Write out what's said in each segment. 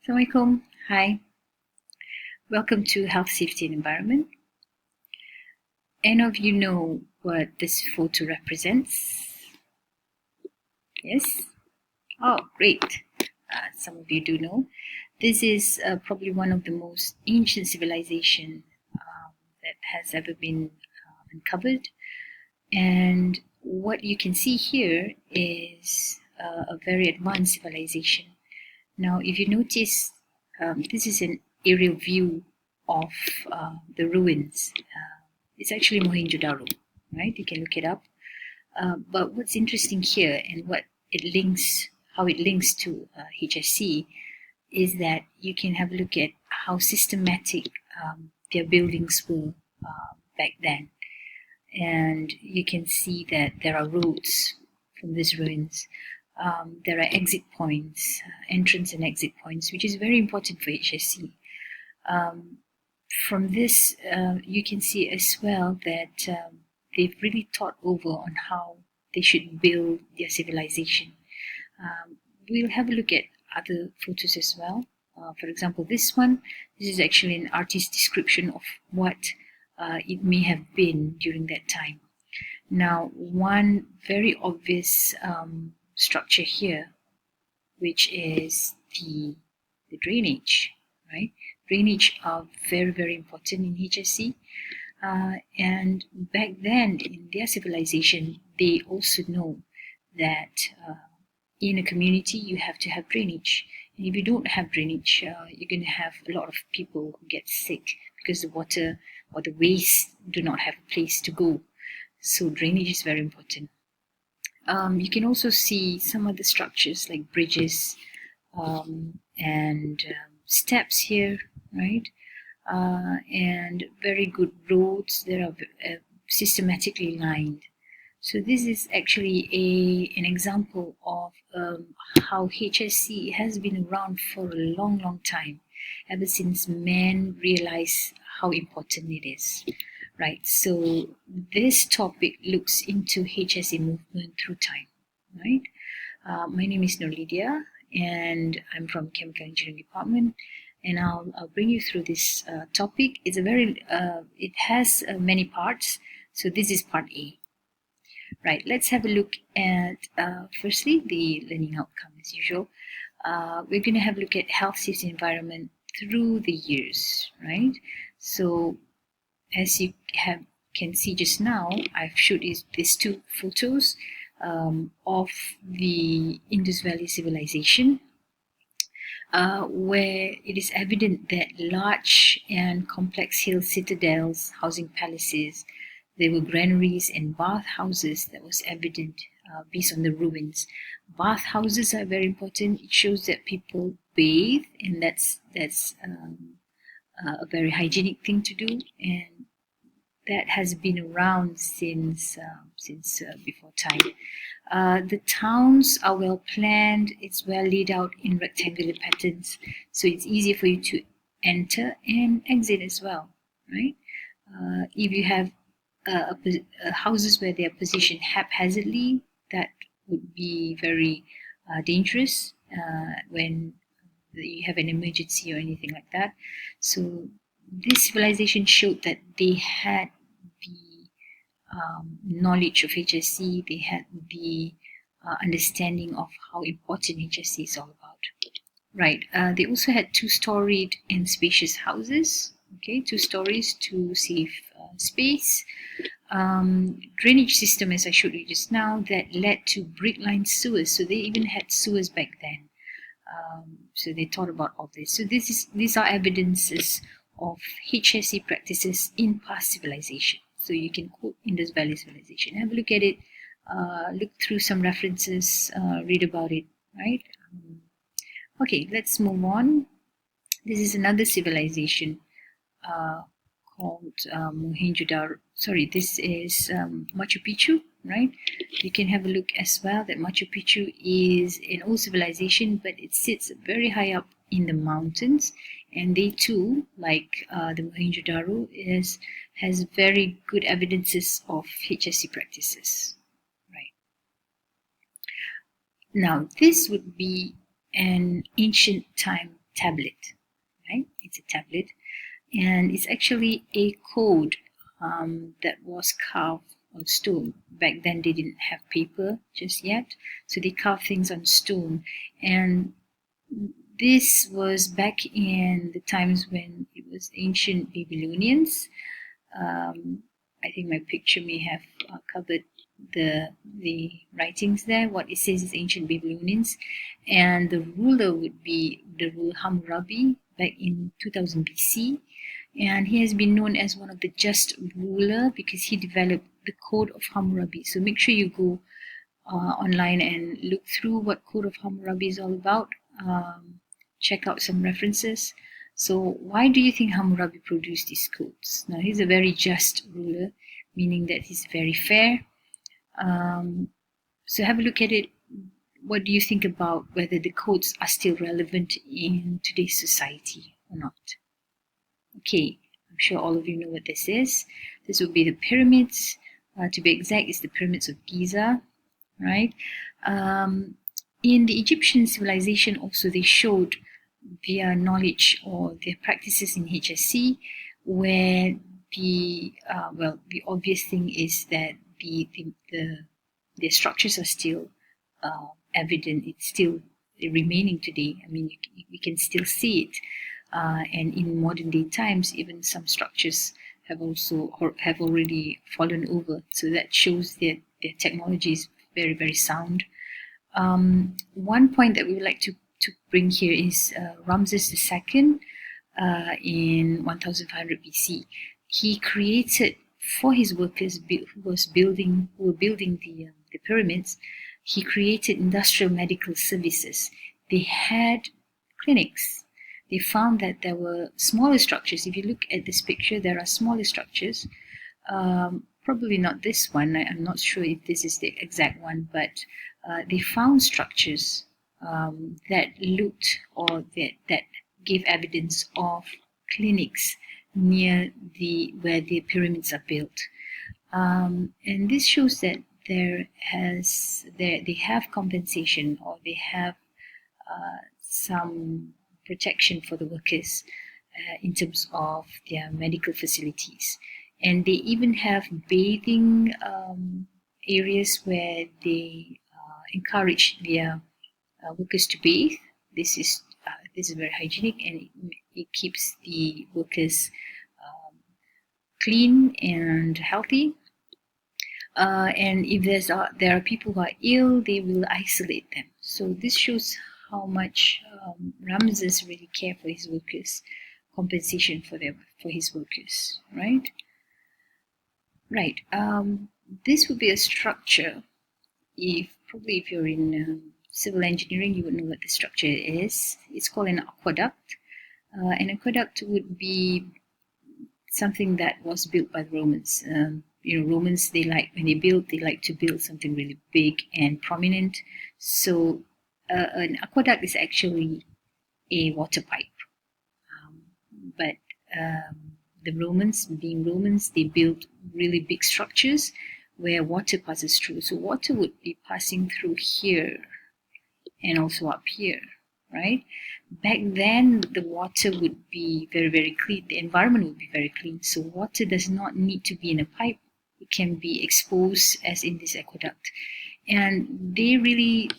Assalamualaikum. Hi. Welcome to Health, Safety and Environment. Any of you know what this photo represents? Yes? Oh, great. Some of you do know. This is probably one of the most ancient civilization that has ever been uncovered. And what you can see here is a very advanced civilization. Now, if you notice, this is an aerial view of the ruins. It's actually Mohenjo-daro, right? You can look it up. But what's interesting here and what it links, how it links to HSE, is that you can have a look at how systematic their buildings were back then. And you can see that there are roads from these ruins. There are exit points, entrance and exit points, which is very important for HSE. From this, you can see as well that they've really thought over on how they should build their civilization. We'll have a look at other photos as well. For example, this one, this is actually an artist's description of what it may have been during that time. Now, one very obvious structure here, which is the drainage, right? Drainage are very, very important in HSE. And back then in their civilization, they also know that in a community you have to have drainage. And if you don't have drainage, you're going to have a lot of people who get sick because the water or the waste do not have a place to go. So drainage is very important. You can also see some of the structures like bridges and steps here, right? And very good roads that are systematically lined. So this is actually an example of how HSE has been around for a long, long time, ever since men realized how important it is. Right, so this topic looks into HSE movement through time, right? My name is Nolidia and I'm from Chemical Engineering Department, and I'll bring you through this topic. It's a very, it has many parts, so this is part A. Right, let's have a look at, firstly, the learning outcome as usual. We're going to have a look at health, safety, environment through the years, right? So as you can see just now, I've showed these two photos of the Indus Valley civilization, where it is evident that large and complex hill citadels, housing palaces, there were granaries and bath houses that was evident based on the ruins. Bath houses are very important. It shows that people bathe, and that's a very hygienic thing to do, and that has been around since before time. The towns are well planned. It's well laid out in rectangular patterns, so it's easy for you to enter and exit as well, right? If you have houses where they are positioned haphazardly, that would be very dangerous when you have an emergency or anything like that. So this civilization showed that they had the knowledge of HSE, they had the understanding of how important HSE is all about. Right, they also had two-storied and spacious houses, okay, 2 stories to save space. Drainage system, as I showed you just now, that led to brick-lined sewers, so they even had sewers back then. So they thought about all this. So these are evidences of HSE practices in past civilization. So you can quote Indus Valley civilization. Have a look at it, look through some references, read about it, right? Okay, let's move on. This is another civilization called Mohenjo-daro. Sorry, this is Machu Picchu, right? You can have a look as well that Machu Picchu is an old civilization, but it sits very high up in the mountains, and they too, like the Mohenjo-daro, has very good evidences of HSE practices, right? Now, this would be an ancient time tablet, right? It's a tablet, and it's actually a code that was carved on stone. Back then they didn't have paper just yet, so they carved things on stone. And this was back in the times when it was ancient Babylonians. I think my picture may have covered the writings there. What it says is ancient Babylonians, and the ruler would be the ruler Hammurabi back in 2000 BC, and he has been known as one of the just ruler because he developed the Code of Hammurabi. So make sure you go online and look through what Code of Hammurabi is all about. Check out some references. So why do you think Hammurabi produced these codes? Now, he's a very just ruler, meaning that he's very fair. So have a look at it. What do you think about whether the codes are still relevant in today's society or not? Okay, I'm sure all of you know what this is. This would be the pyramids. To be exact, it's the pyramids of Giza, right? In the Egyptian civilization also, they showed their knowledge or their practices in HSE, where the obvious thing is that the structures are still evident. It's still remaining today. I mean, you can still see it, and in modern day times, even some structures have already fallen over. So that shows that their technology is very, very sound. One point that we would like to bring here is Ramses II in 1500 BC. He created for his workers who were building the pyramids. He created industrial medical services. They had clinics. They found that there were smaller structures. If you look at this picture, there are smaller structures. Probably not this one. I'm not sure if this is the exact one, but they found structures that looked or that gave evidence of clinics near where the pyramids are built, and this shows that they have compensation, or they have some protection for the workers in terms of their medical facilities. And they even have bathing areas where they encourage their workers to bathe. This is very hygienic, and it keeps the workers clean and healthy. And if there are people who are ill, they will isolate them. So this shows how much Ramses really cared for his workers, compensation for his workers, right? Right. This would be a structure. If you're in civil engineering, you would know what the structure is. It's called an aqueduct. An aqueduct would be something that was built by the Romans. Romans, when they like to build something really big and prominent. So an aqueduct is actually a water pipe. But the Romans, being Romans, they built really big structures where water passes through. So water would be passing through here and also up here, right? Back then, the water would be very, very clean. The environment would be very clean. So water does not need to be in a pipe. It can be exposed as in this aqueduct. And they really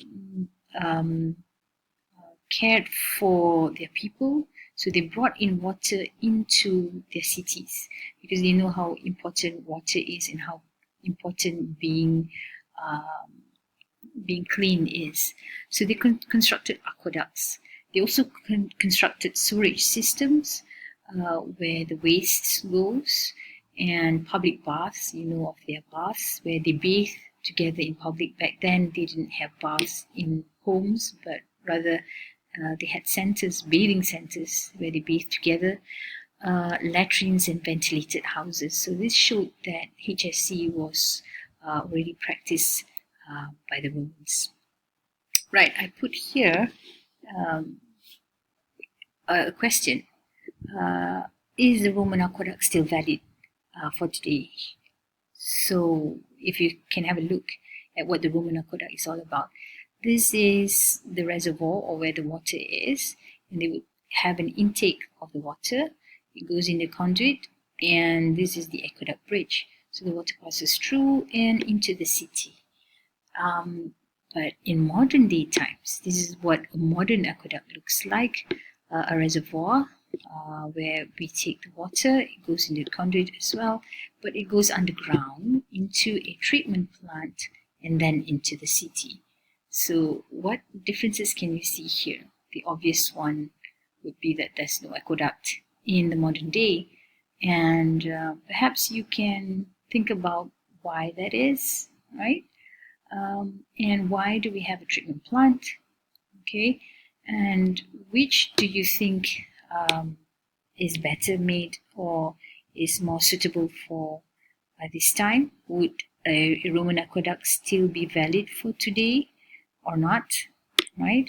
cared for their people. So they brought in water into their cities because they know how important water is and how important being clean is. So they constructed aqueducts. They also constructed sewerage systems where the waste goes, and public baths. You know of their baths where they bathe together in public. Back then, they didn't have baths in homes, but rather they had centers, bathing centers, where they bathed together, latrines and ventilated houses. So this showed that HSE was already practiced by the Romans. Right, I put here a question. Is the Roman aqueduct still valid for today? So if you can have a look at what the Roman aqueduct is all about. This is the reservoir, or where the water is, and they would have an intake of the water. It goes in the conduit, and this is the aqueduct bridge. So the water passes through and into the city. But in modern day times, this is what a modern aqueduct looks like. A reservoir where we take the water, it goes into the conduit as well, but it goes underground into a treatment plant and then into the city. So what differences can you see here? The obvious one would be that there's no aqueduct in the modern day, and perhaps you can think about why that is, right? And why do we have a treatment plant? Okay, and which do you think is better made or is more suitable for this time? Would a Roman aqueduct still be valid for today or not, right?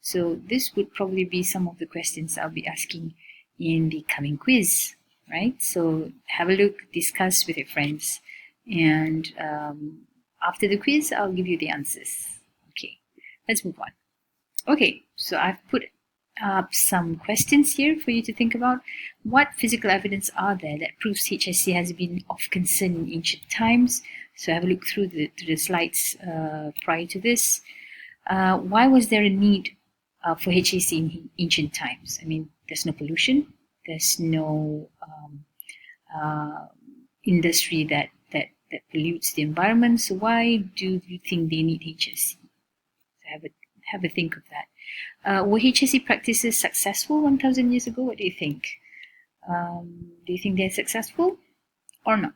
So this would probably be some of the questions I'll be asking in the coming quiz, right? So have a look, discuss with your friends, and after the quiz, I'll give you the answers. Okay, let's move on. Okay, so I've put up some questions here for you to think about. What physical evidence are there that proves HSE has been of concern in ancient times? So have a look through the slides prior to this. Why was there a need for HSE in ancient times? I mean, there's no pollution, there's no industry that pollutes the environment. So why do you think they need HSE? So have a think of that. Were HSE practices successful 1,000 years ago? What do you think? Do you think they're successful or not?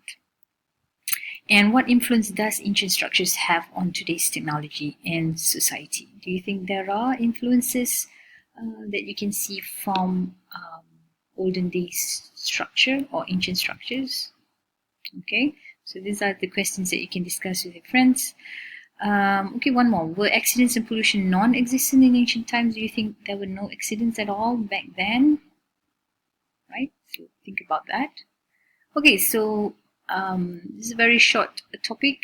And what influence does ancient structures have on today's technology and society? Do you think there are influences that you can see from olden days structure or ancient structures? Okay, so these are the questions that you can discuss with your friends. Okay, one more. Were accidents and pollution non-existent in ancient times? Do you think there were no accidents at all back then? Right, so think about that. Okay, so this is a very short topic.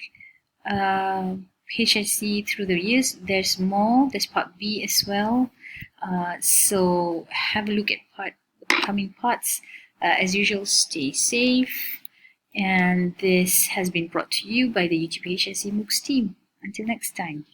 HSE through the years. There's more. There's part B as well. So have a look at upcoming parts. As usual, stay safe. And this has been brought to you by the YouTube HSE MOOCs team. Until next time.